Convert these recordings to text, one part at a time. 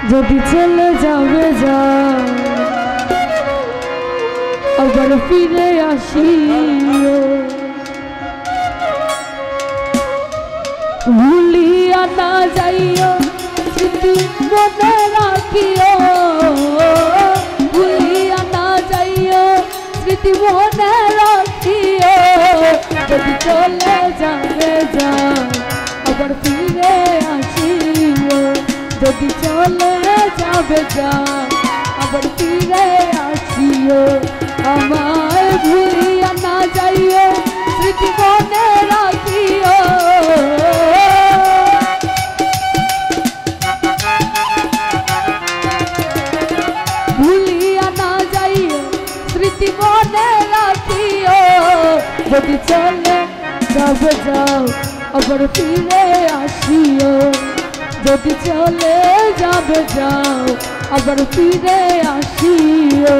যদি চলে যাবে যা আবার ফিরে আসিও ভুলিয়া না যাইও স্মৃতি মনে রাখিও ভুলিয়া না যাইও স্মৃতি মনে রাখিও যদি চলে যাবে যা আবার ফিরে আসিও যদি চলে যাবে যা আবার ফিরে আসিও আমায় ভুলিয়া না যাইও স্মৃতি মনে রাখিও ভুলিয়া না যাইও স্মৃতি মনে রাখিও যদি চলে যাবে যাও আবার ফিরে আসিও যদি চলে যাবে যাও আবার ফিরে আসিও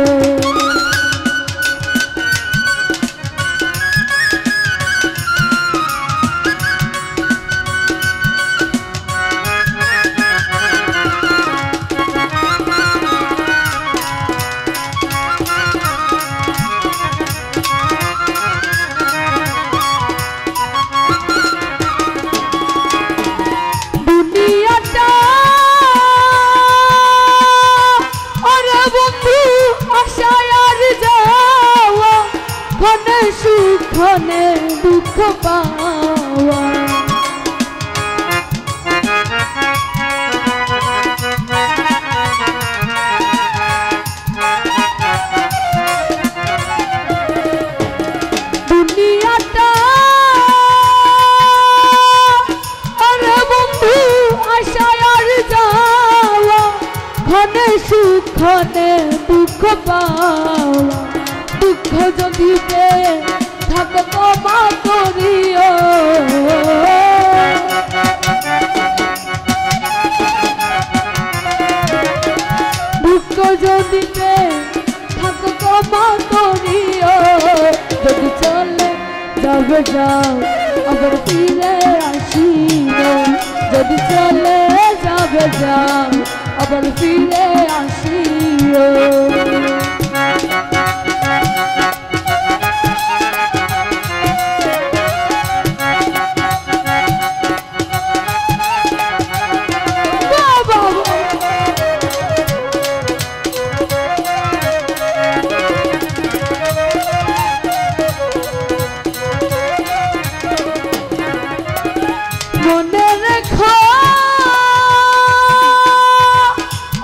সুখনে দুঃখ পাওয়া দুনিয়াটা আরে বন্ধু আশায় আর যাওয়া ঘনে সুখনে দুঃখ পাওয়া দুঃখ যদি থাকো ক্ষমা করিও দুঃখ যদি থাকো ক্ষমা করিও যদি চলে যাবে যাও আবার ফিরে আসিও যদি চলে যাবে যাও আবার ফিরে আসিও মনে রেখো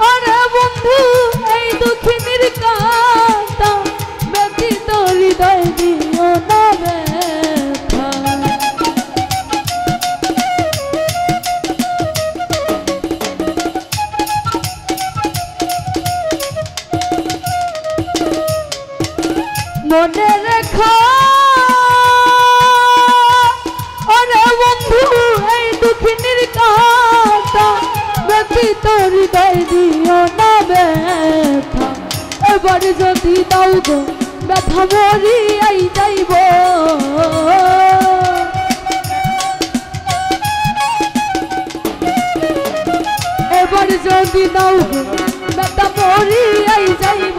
ওরে বন্ধু এই দুঃখিনীর কাঁটা ব্যথিত হৃদয় দিও না ব্যথা মনে রেখো দুঃখিনীর কাঁটা ব্যথিত হৃদয় দিও না ব্যথা এবার যদি দাও গো ব্যথা মরিয়াই যাইব এবার যদি দাও গো ব্যথা মরিয়াই যাইব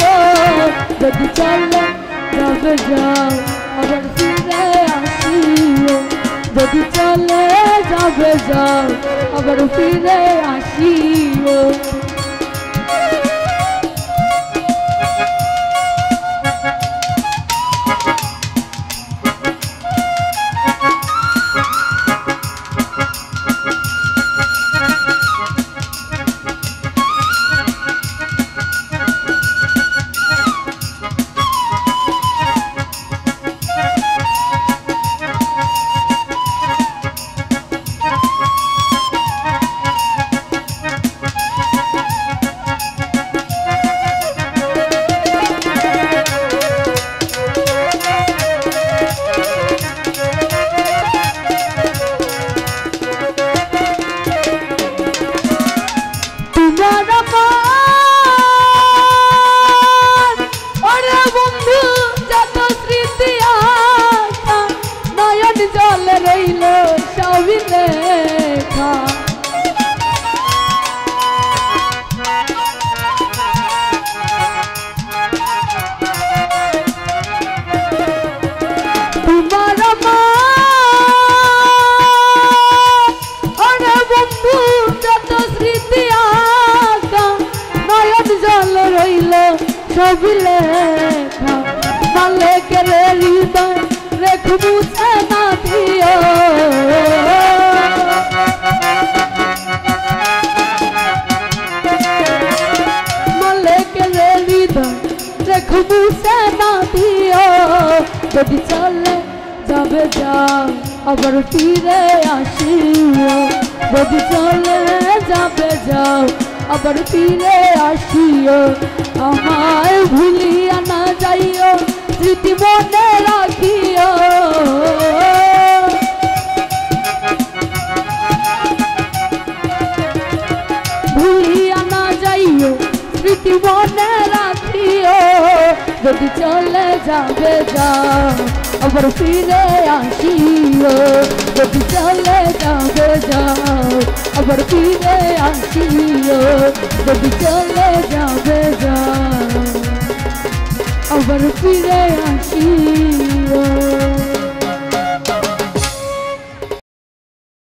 যদি চলে যাবে যাও আবার ফিরে আসিও যদি চলে যাবে যাও আবার ফিরে আসিও ছবি লেখা মালিকের হৃদয় রেখে মুছে না দিও মালিকের হৃদয় রেখে মুছে না দিও যদি চলে যাবে যাও আবার ফিরে আসিও যদি চলে যাবে যাও আবার ফিরে আসিও আমায় ভুলিয়া না যাইও স্মৃতি মনে রাখিও ভুলিয়া না যাইও স্মৃতি মনে রাখিও যদি চলে যাবে যাও আবার ফিরে আসিও যদি চলে যাবে যাও আবার ফিরে আসিও যদি চলে যাবে যাও আবার ফিরে আসিও